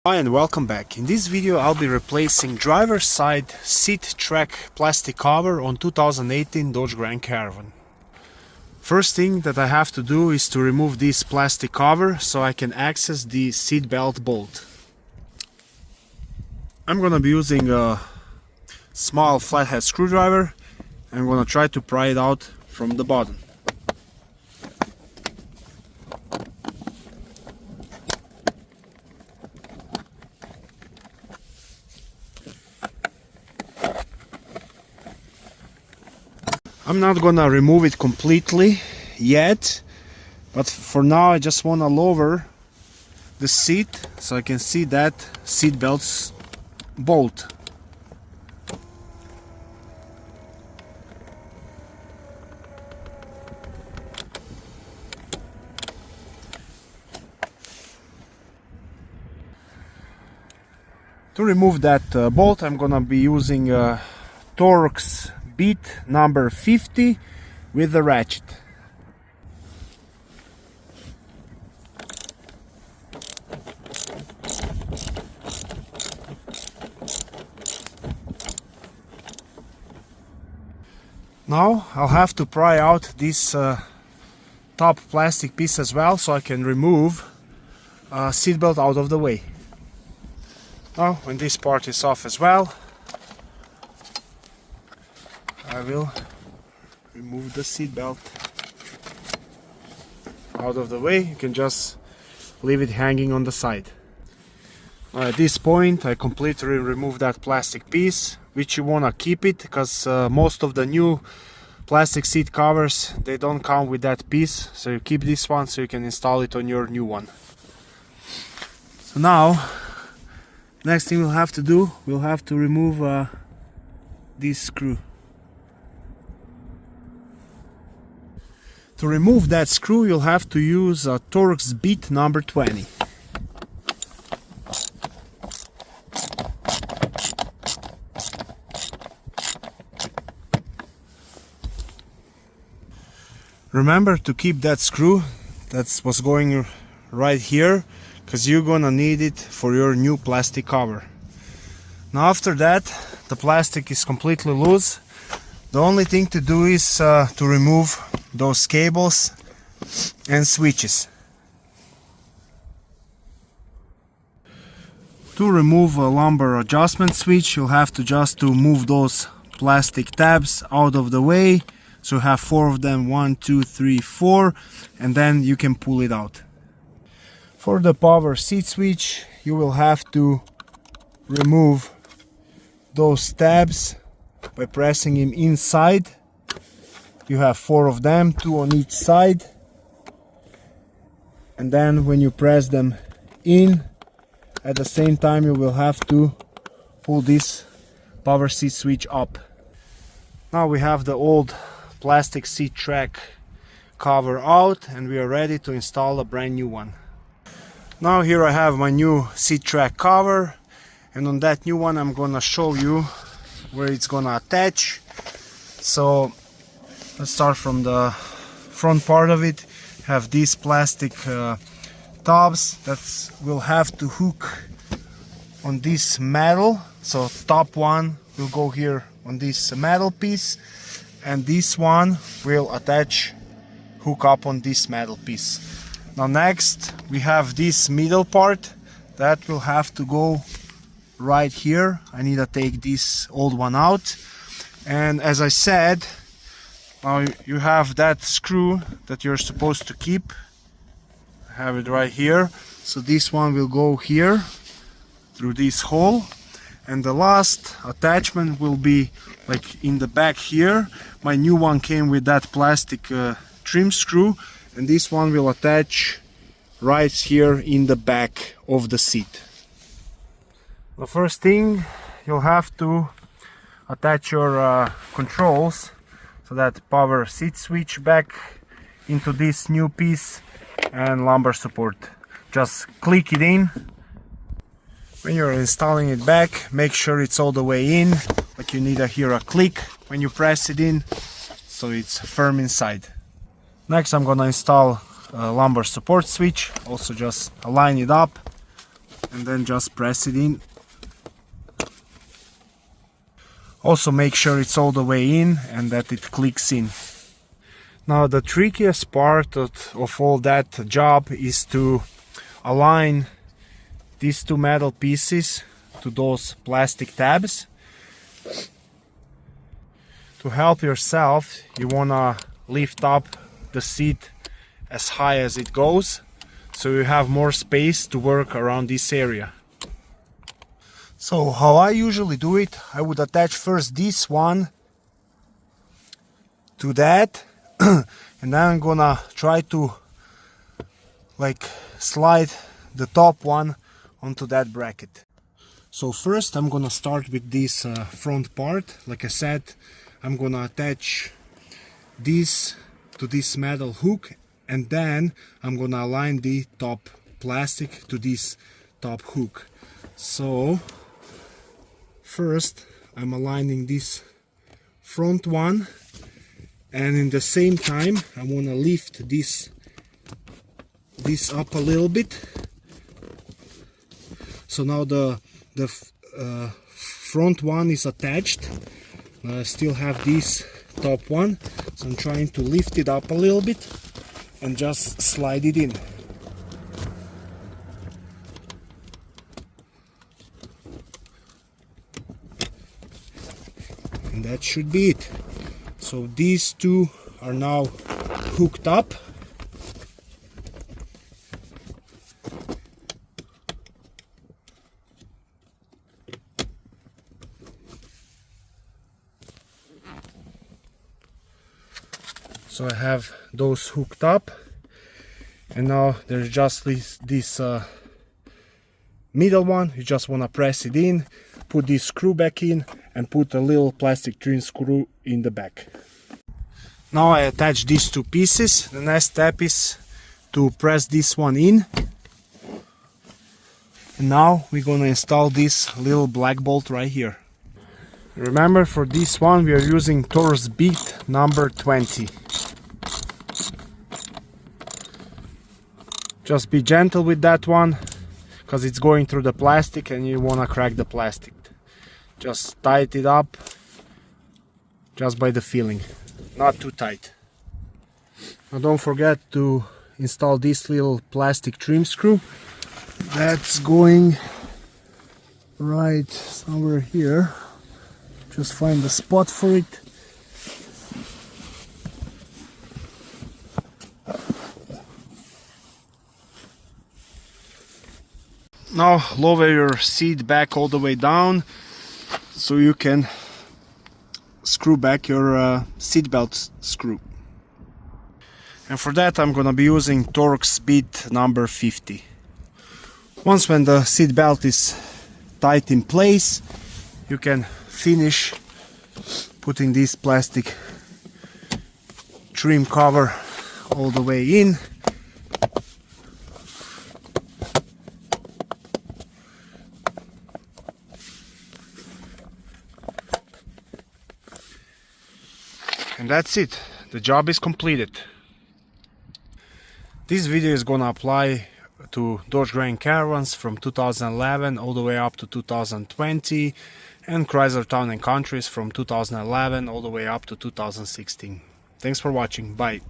Hi and welcome back. In this video I'll be replacing driver's side seat track plastic cover on 2018 Dodge Grand Caravan. First thing that I have to do is to remove this plastic cover so I can access the seat belt bolt. I'm gonna be using a small flathead screwdriver. I'm gonna try to pry it out from the bottom. I'm not gonna remove it completely yet, but for now I just wanna lower the seat so I can see that seat belt's bolt. To remove that bolt, I'm gonna be using a Torx bit number 50 with the ratchet. Now I'll have to pry out this top plastic piece as well so I can remove seatbelt out of the way. Now when this part is off as well, I will remove the seat belt out of the way. You can just leave it hanging on the side. At this point I completely removed that plastic piece, which you wanna keep it because most of the new plastic seat covers, they don't come with that piece, so you keep this one so you can install it on your new one. So now next thing we'll have to do, we'll have to remove this screw. To remove that screw, you'll have to use a Torx bit number 20. Remember to keep that screw that's what's going right here, because you're gonna need it for your new plastic cover. Now after that, the plastic is completely loose. The only thing to do is to remove those cables and switches. To remove a lumbar adjustment switch, you'll have to just move those plastic tabs out of the way. So you have 4 of them, 1, 2, 3, 4, and then you can pull it out. For the power seat switch, you will have to remove those tabs by pressing them inside. You have 4 of them, 2 on each side, and then when you press them in, at the same time you will have to pull this power seat switch up. Now we have the old plastic seat track cover out and we are ready to install a brand new one. Now here I have my new seat track cover, and on that new one I'm gonna show you where it's gonna attach. So let's start from the front part of it. Have these plastic tabs that will have to hook on this metal. So top one will go here on this metal piece, and this one will hook up on this metal piece. Now next we have this middle part that will have to go right here. I need to take this old one out, and as I said, now you have that screw that you're supposed to keep. I have it right here. So this one will go here through this hole, and the last attachment will be like in the back here. My new one came with that plastic trim screw, and this one will attach right here in the back of the seat. The first thing, you'll have to attach your controls, so that power seat switch back into this new piece and lumbar support. Just click it in. When you're installing it back, make sure it's all the way in, like you need to hear a click when you press it in, so it's firm inside. Next I'm gonna install lumbar support switch. Also just align it up and then just press it in. Also make sure it's all the way in and that it clicks in. Now the trickiest part of all that job is to align these two metal pieces to those plastic tabs. To help yourself, you wanna lift up the seat as high as it goes, so you have more space to work around this area. So how I usually do it, I would attach first this one to that and then I'm gonna try to like slide the top one onto that bracket. So first I'm gonna start with this front part. Like I said, I'm gonna attach this to this metal hook, and then I'm gonna align the top plastic to this top hook. So first I'm aligning this front one, and in the same time I want to lift this up a little bit. So now the front one is attached. I still have this top one, so I'm trying to lift it up a little bit and just slide it in. And that should be it. So these two are now hooked up. So I have those hooked up, and now there's just this middle one. You just want to press it in, put this screw back in, and put a little plastic trim screw in the back. Now I attach these two pieces. The next step is to press this one in. And now we're gonna install this little black bolt right here. Remember, for this one we are using Torx bit number 20. Just be gentle with that one, because it's going through the plastic and you wanna crack the plastic. Just tighten it up just by the feeling, not too tight. Now don't forget to install this little plastic trim screw. That's going right somewhere here. Just find the spot for it. Now lower your seat back all the way down so you can screw back your seat belt screw. And for that I'm gonna be using Torx bit number 50. Once when the seat belt is tight in place, you can finish putting this plastic trim cover all the way in. And that's it. The job is completed. This video is gonna apply to Dodge Grand Caravans from 2011 all the way up to 2020, and Chrysler Town Countries from 2011 all the way up to 2016. Thanks for watching. Bye.